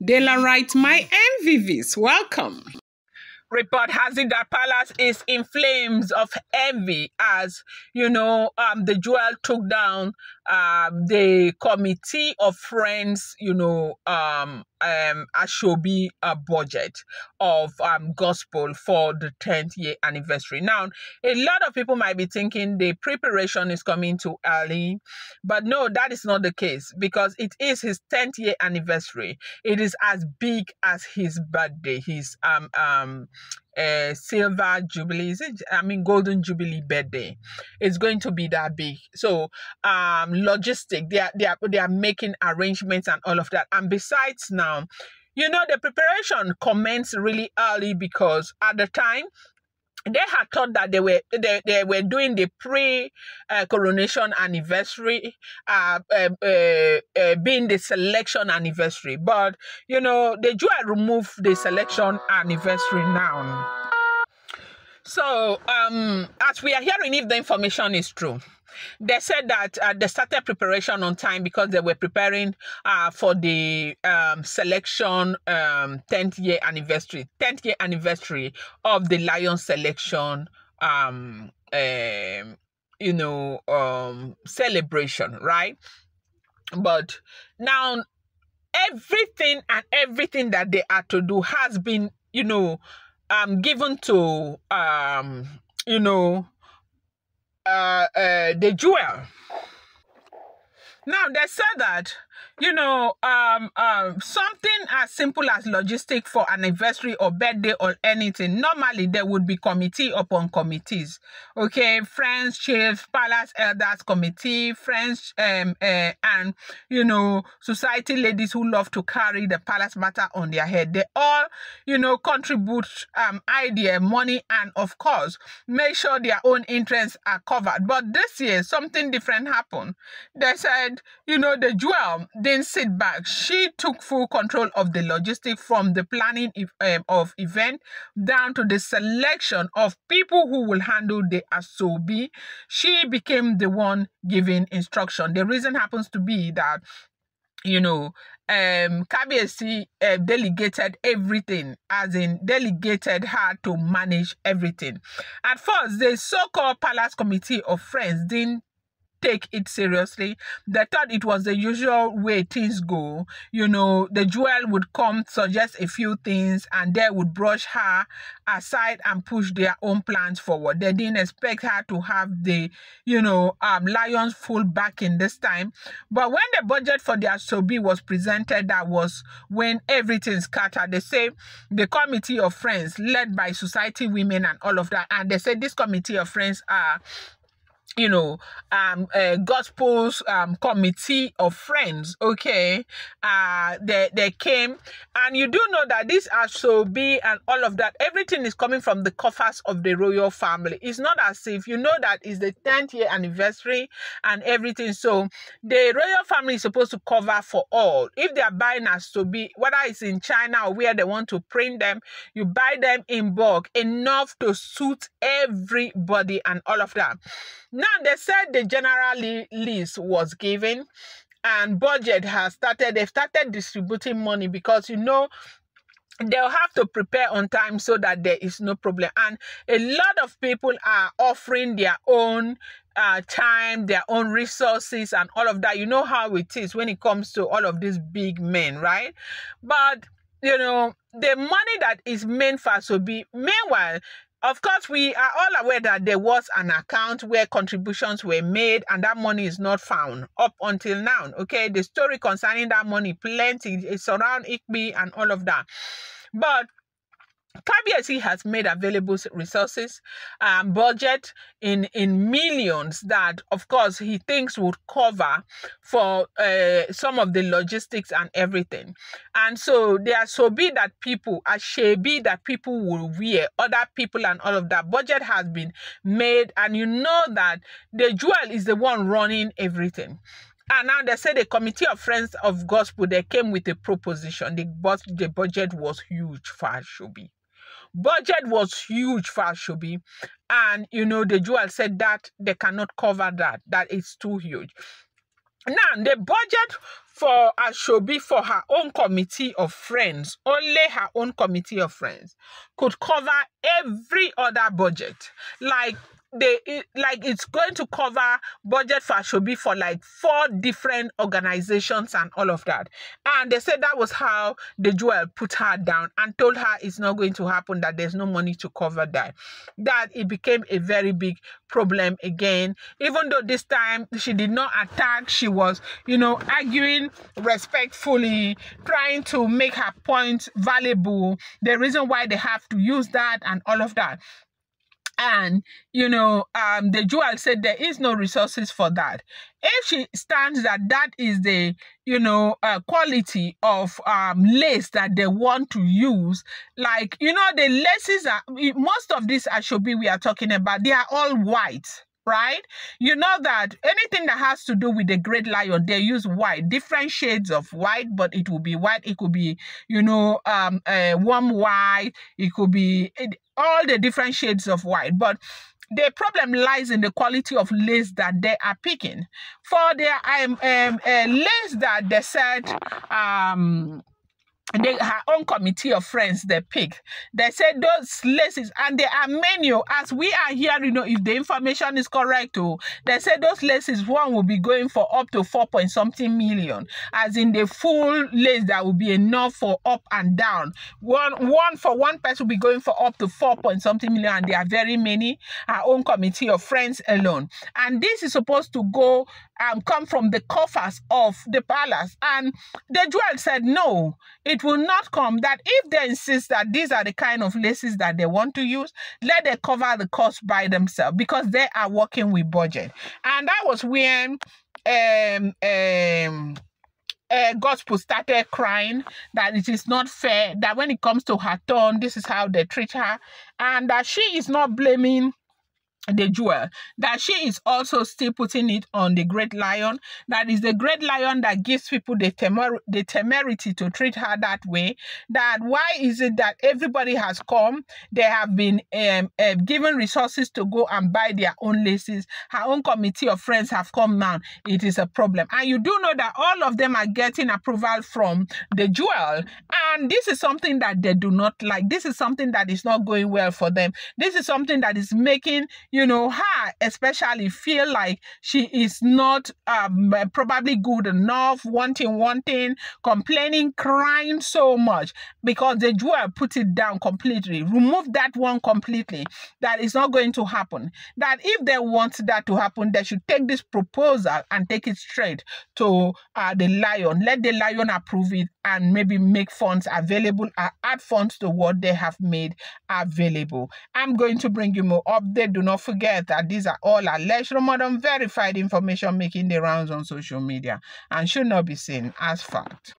De la right, my MVVs, welcome. Report has it that Palace is in flames of envy as, the jewel took down the committee of friends, Ashobi budget of gospel for the 10th year anniversary. Now, a lot of people might be thinking the preparation is coming too early, but no, that is not the case because it is his 10th year anniversary. It is as big as his birthday, his silver jubilee, golden jubilee birthday. It's going to be that big. So logistic, they are making arrangements and all of that. And besides now, the preparation commenced really early because at the time they had thought that they were doing the pre-coronation anniversary, being the selection anniversary. But the jewel removed the selection anniversary now. So as we are hearing, if the information is true, they said that they started preparation on time because they were preparing for the selection 10th year anniversary of the Lion selection celebration, right? But now everything that they are to do has been given to the jewel. Now they said that something as simple as logistic for anniversary or birthday or anything, normally there would be committee upon committees. Okay, friends, chiefs, palace elders committee, friends, and society ladies who love to carry the palace matter on their head. They all contribute idea, money, and of course make sure their own interests are covered. But this year something different happened. They said the jewel didn't sit back. She took full control of the logistics, from the planning of event down to the selection of people who will handle the Ashobi. She became the one giving instruction. The reason happens to be that KBSC delegated everything, as in delegated her to manage everything. At first, the so-called Palace Committee of Friends didn't take it seriously. They thought it was the usual way things go. The jewel would come, suggest a few things, and they would brush her aside and push their own plans forward. They didn't expect her to have the, Lion's full backing this time. But when the budget for the Ashobi was presented, that was when everything scattered. They say the committee of friends, led by society women and all of that, and they said this committee of friends are gospel's committee of friends. Okay, they came, and you do know that this Ashobi and all of that, everything is coming from the coffers of the royal family. It's not as if that is the 10th year anniversary and everything. So the royal family is supposed to cover for all. If they are buying Ashobi, whether it's in China or where they want to print them, you buy them in bulk, enough to suit everybody and all of that. Now, they said the general list was given and budget has started. They've started distributing money because, they'll have to prepare on time so that there is no problem. And a lot of people are offering their own time, their own resources and all of that. You know how it is when it comes to all of these big men, right? But, the money that is meant for Ashobi, meanwhile, of course, we are all aware that there was an account where contributions were made and that money is not found up until now. Okay, the story concerning that money, plenty. It's around ICB and all of that. But KBSC has made available resources, budget in millions that, of course, he thinks would cover for some of the logistics and everything. And so there are Ashobi that people will wear, other people and all of that. Budget has been made, and that the jewel is the one running everything. And now they say the committee of friends of gospel, they came with a proposition. The budget was huge for Ashobi. Budget was huge for Ashobi, and the jewel said that they cannot cover that. That is too huge. Now the budget for Ashobi, for her own committee of friends, only her own committee of friends could cover every other budget. Like it's going to cover budget for Ashobi for like 4 different organizations and all of that. And they said that was how the jewel put her down and told her it's not going to happen, that there's no money to cover that. That it became a very big problem again. Even though this time she did not attack, she was, arguing respectfully, trying to make her point valuable, the reason why they have to use that and all of that. And, the jewel said there is no resources for that. If she stands that is the, quality of lace that they want to use, like, the laces are, most of these Ashobi we are talking about, they are all white. Right? You know that anything that has to do with the Great Lion, they use white, different shades of white, but it will be white. It could be, warm white. It could be all the different shades of white. But the problem lies in the quality of lace that they are picking. For their lace that they said, her own committee of friends they picked. They said those laces, and there are many, as we are here, if the information is correct, they said those laces, one will be going for up to 4-point-something million, as in the full lace that will be enough for up and down. One for one person will be going for up to 4-point-something million, and there are very many, our own committee of friends alone. And this is supposed to go come from the coffers of the palace. And the jewel said no, it will not come. That if they insist that these are the kind of laces that they want to use, let them cover the cost by themselves, because they are working with budget. And that was when Gospel started crying that it is not fair, that when it comes to her turn, this is how they treat her, and that she is not blaming the jewel, that she is also still putting it on the Great Lion. That is the Great Lion that gives people the temerity to treat her that way. That why is it that everybody has come, they have been given resources to go and buy their own laces, her own committee of friends have come now, it is a problem. And you do know that all of them are getting approval from the jewel, and this is something that they do not like. This is something that is not going well for them. This is something that is making her especially feel like she is not probably good enough, wanting, complaining, crying so much, because the jewel put it down completely, remove that one completely. That is not going to happen. That if they want that to happen, they should take this proposal and take it straight to the Lion. Let the Lion approve it and maybe make funds available, add funds to what they have made available. I'm going to bring you more update. Do not forget that these are all alleged, rumored, unverified information making the rounds on social media and should not be seen as fact.